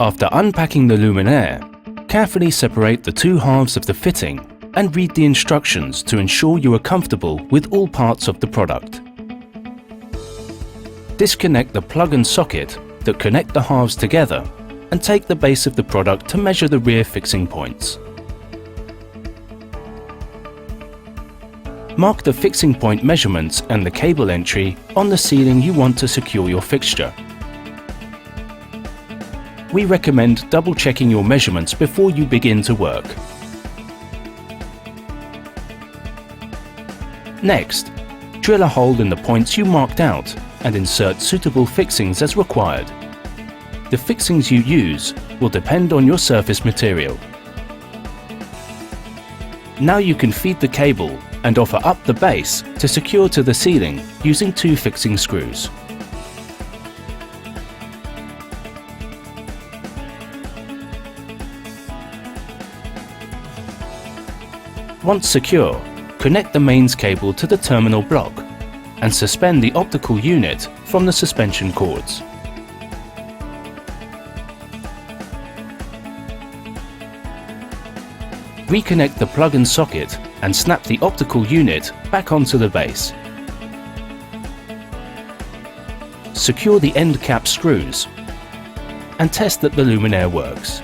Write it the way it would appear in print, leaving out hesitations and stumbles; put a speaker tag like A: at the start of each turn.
A: After unpacking the luminaire, carefully separate the two halves of the fitting and read the instructions to ensure you are comfortable with all parts of the product. Disconnect the plug and socket that connect the halves together and take the base of the product to measure the rear fixing points. Mark the fixing point measurements and the cable entry on the ceiling you want to secure your fixture. We recommend double-checking your measurements before you begin to work. Next, drill a hole in the points you marked out and insert suitable fixings as required. The fixings you use will depend on your surface material. Now you can feed the cable and offer up the base to secure to the ceiling using two fixing screws. Once secure, connect the mains cable to the terminal block and suspend the optical unit from the suspension cords. Reconnect the plug and socket and snap the optical unit back onto the base. Secure the end cap screws and test that the luminaire works.